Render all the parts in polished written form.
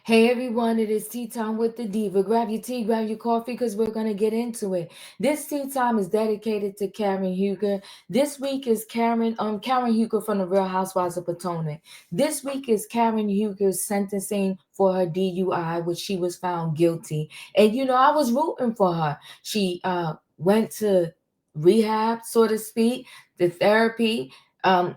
Hey everyone, it is tea time with the diva. Grab your tea, grab your coffee, because we're gonna get into it. This tea time is dedicated to Karen Huger. This week is Karen Huger from the Real Housewives of Potomac. This week is Karen Huger's sentencing for her DUI, which she was found guilty. And I was rooting for her. She went to rehab, so to speak, the therapy. Um,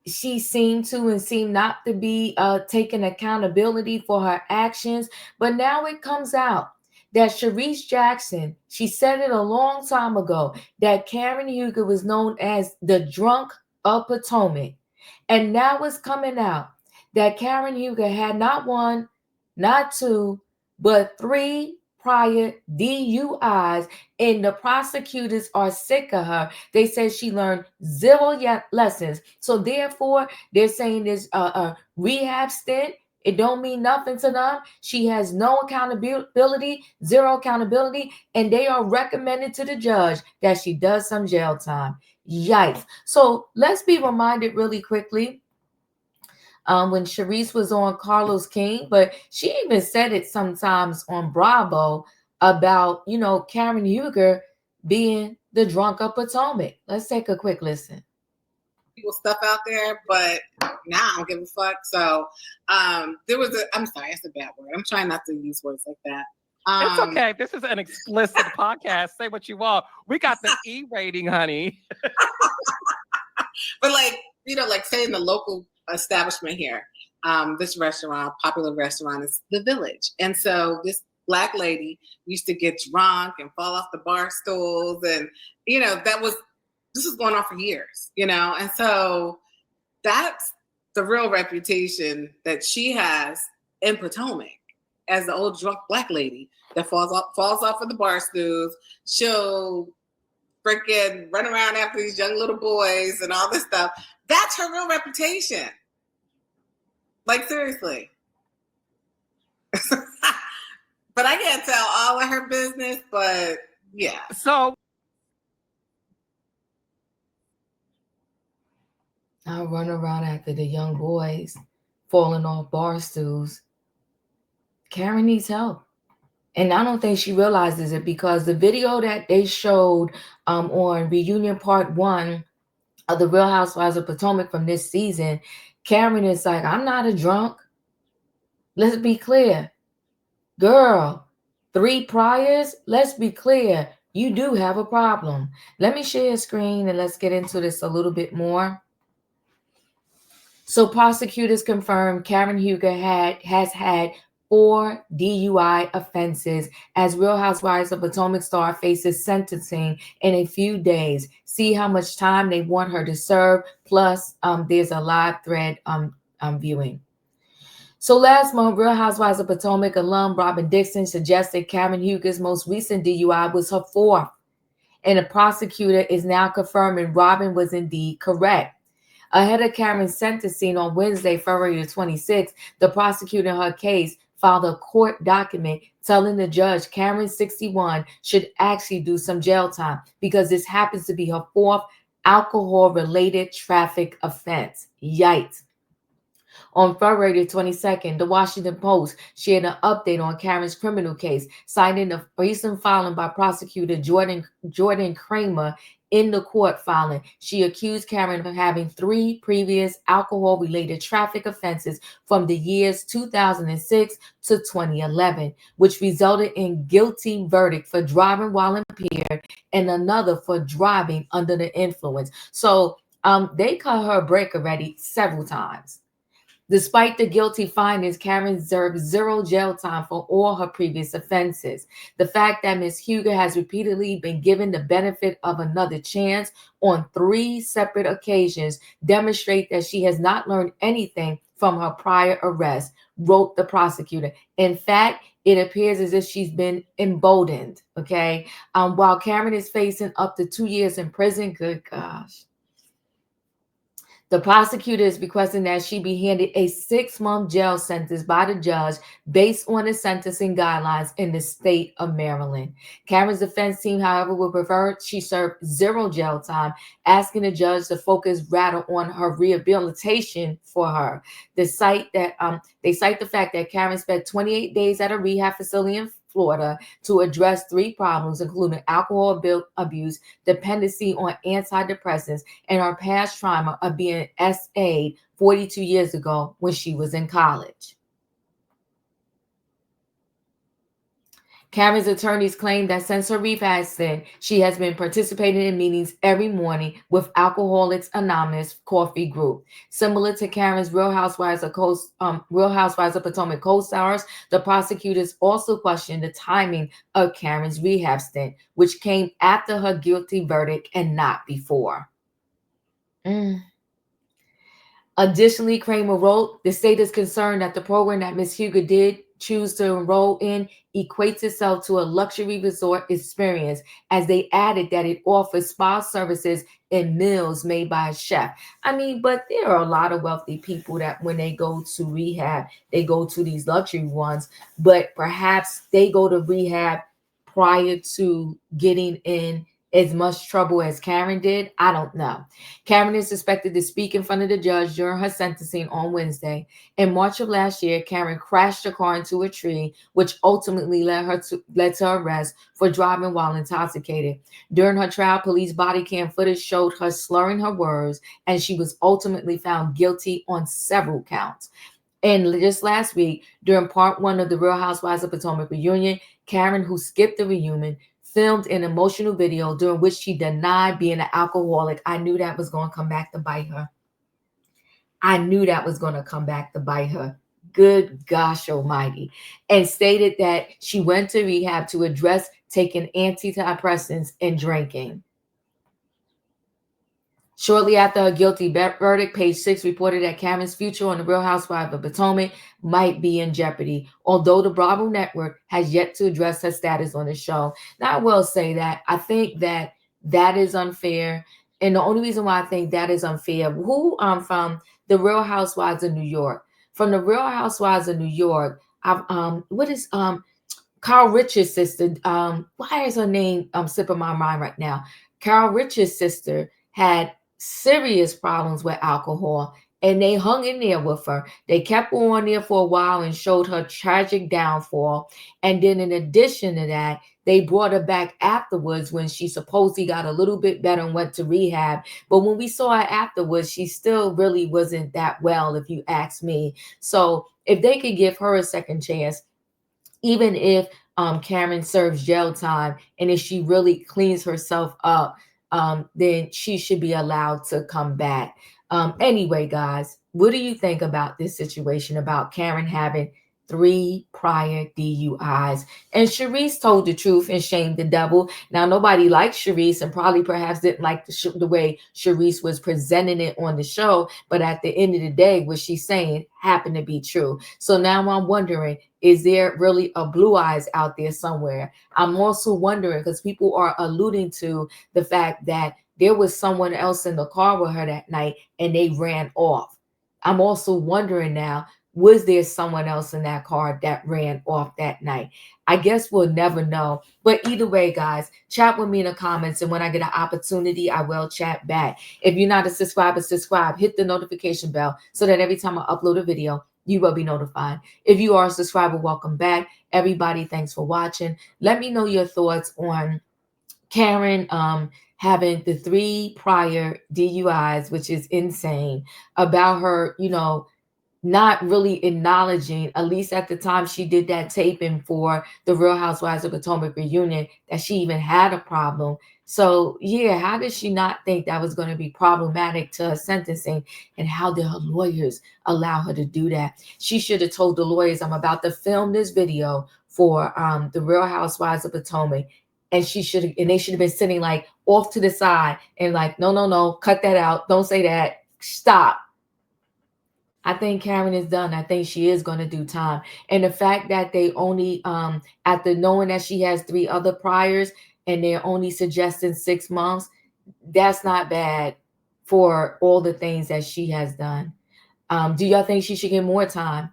she seemed to and seemed not to be taking accountability for her actions. But now it comes out that Charrisse Jackson, she said it a long time ago, that Karen Huger was known as the drunk of Potomac. And now it's coming out that Karen Huger had not one, not two, but three prior DUIs, and the prosecutors are sick of her. They said she learned zero yet lessons. So therefore, they're saying this rehab stint, it don't mean nothing to them. She has no accountability, zero accountability, and they are recommending to the judge that she does some jail time. Yikes. So let's be reminded really quickly when Charrisse was on Carlos King, but she even said it sometimes on Bravo about, Karen Huger being the drunk of Potomac. Let's take a quick listen. People stuff out there, but now I don't give a fuck. So there was I'm sorry, that's a bad word. I'm trying not to use words like that. It's okay. This is an explicit podcast. Say what you want. We got the E rating, honey. But like say in the local establishment here, this restaurant, popular restaurant, is the Village. And so this Black lady used to get drunk and fall off the bar stools. And, this was going on for years, And so that's the real reputation that she has in Potomac as the old drunk Black lady that falls off of the bar stools. She'll freaking run around after these young little boys and all this stuff. That's her real reputation. Like, seriously. But I can't tell all of her business, but yeah. So I'll run around after the young boys falling off bar stools. Karen needs help. And I don't think she realizes it, because the video that they showed on Reunion Part 1 of the Real Housewives of Potomac from this season, Karen is like, I'm not a drunk. Let's be clear. Girl, 3 priors, let's be clear. You do have a problem. Let me share a screen and let's get into this a little bit more. So prosecutors confirmed Karen Huger has had 4 DUI offenses as Real Housewives of Potomac star faces sentencing in a few days. See how much time they want her to serve. Plus, there's a live thread viewing. So last month, Real Housewives of Potomac alum Robin Dixon suggested Karen Huger's most recent DUI was her 4th. And the prosecutor is now confirming Robin was indeed correct. Ahead of Karen's sentencing on Wednesday, February 26th, the prosecutor in her case filed a court document telling the judge Karen, 61, should actually do some jail time because this happens to be her 4th alcohol-related traffic offense. Yikes. On February 22nd, the Washington Post shared an update on Karen's criminal case, citing the recent filing by prosecutor Jordan Kramer. In the court filing, she accused Karen of having 3 previous alcohol-related traffic offenses from the years 2006 to 2011, which resulted in guilty verdict for driving while impaired and another for driving under the influence. So they cut her a break already several times. Despite the guilty findings, Karen served 0 jail time for all her previous offenses. The fact that Ms. Huger has repeatedly been given the benefit of another chance on 3 separate occasions demonstrate that she has not learned anything from her prior arrest, wrote the prosecutor. In fact, it appears as if she's been emboldened, okay? While Karen is facing up to 2 years in prison, good gosh. The prosecutor is requesting that she be handed a 6-month jail sentence by the judge based on the sentencing guidelines in the state of Maryland. Karen's defense team, however, would prefer she serve 0 jail time, asking the judge to focus rather on her rehabilitation for her. They cite the fact that Karen spent 28 days at a rehab facility in Florida to address 3 problems, including alcohol abuse, dependency on antidepressants, and her past trauma of being SA'd 42 years ago when she was in college. Karen's attorneys claim that since her rehab stint, she has been participating in meetings every morning with Alcoholics Anonymous coffee group. Similar to Karen's Real Housewives of Potomac co-stars, the prosecutors also questioned the timing of Karen's rehab stint, which came after her guilty verdict and not before. Additionally, Kramer wrote, the state is concerned that the program that Ms. Huger did choose to enroll in equates itself to a luxury resort experience, as they added that it offers spa services and meals made by a chef. I mean, but there are a lot of wealthy people that when they go to rehab, they go to these luxury ones, but perhaps they go to rehab prior to getting in as much trouble as Karen did. I don't know. Karen is expected to speak in front of the judge during her sentencing on Wednesday. In March of last year, Karen crashed her car into a tree, which ultimately led to arrest for driving while intoxicated. During her trial, police body cam footage showed her slurring her words, and she was ultimately found guilty on several counts. And just last week, during part 1 of the Real Housewives of Potomac reunion, Karen, who skipped the reunion, filmed an emotional video during which she denied being an alcoholic. I knew that was going to come back to bite her. Good gosh almighty. And stated that she went to rehab to address taking antidepressants and drinking. Shortly after her guilty verdict, Page 6 reported that Karen's future on the Real Housewives of Potomac might be in jeopardy, although the Bravo Network has yet to address her status on the show. Now, I will say that I think that is unfair, and the only reason why I think that is unfair, from the Real Housewives of New York. From the Real Housewives of New York, what is Carl Rich's sister? Why is her name slipping my mind right now? Carl Rich's sister had serious problems with alcohol, and they hung in there with her. They kept her on there for a while and showed her tragic downfall. And then in addition to that, they brought her back afterwards when she supposedly got a little bit better and went to rehab. But when we saw her afterwards, she still really wasn't that well, if you ask me. So if they could give her a second chance, even if Karen serves jail time, and if she really cleans herself up, then she should be allowed to come back. Anyway, guys, what do you think about this situation about Karen having 3 prior DUIs? And Charrisse told the truth and shamed the devil. Now, nobody likes Charrisse and probably perhaps didn't like the way Charrisse was presenting it on the show. But at the end of the day, what she's saying happened to be true. So now I'm wondering, is there really a Blue Eyes out there somewhere? I'm also wondering, because people are alluding to the fact that there was someone else in the car with her that night and they ran off. I'm also wondering now, was there someone else in that car that ran off that night? I guess we'll never know. But either way, guys, chat with me in the comments, and when I get an opportunity, I will chat back. If you're not a subscriber, subscribe. Hit the notification bell so that every time I upload a video, you will be notified. If you are a subscriber, welcome back. Everybody, thanks for watching. Let me know your thoughts on Karen having the 3 prior DUIs, which is insane, about her, not really acknowledging, at least at the time she did that taping for the Real Housewives of Potomac reunion, that she even had a problem. So yeah, how did she not think that was going to be problematic to her sentencing? And how did her lawyers allow her to do that? She should have told the lawyers, I'm about to film this video for the Real Housewives of Potomac. And they should have been sitting like off to the side and like, no, cut that out. Don't say that. Stop. I think Karen is done. I think she is going to do time. And the fact that they only, after knowing that she has 3 other priors and they're only suggesting 6 months, that's not bad for all the things that she has done. Do y'all think she should get more time?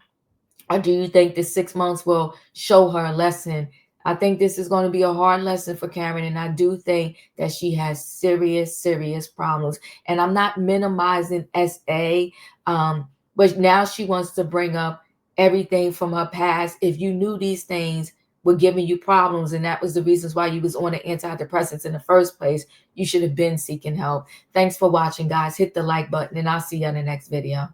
Or do you think the 6 months will show her a lesson? I think this is going to be a hard lesson for Karen, and I do think that she has serious, serious problems. And I'm not minimizing SA, but now she wants to bring up everything from her past. If you knew these things were giving you problems, and that was the reasons why you was on the antidepressants in the first place, you should have been seeking help. Thanks for watching, guys. Hit the like button, and I'll see you on the next video.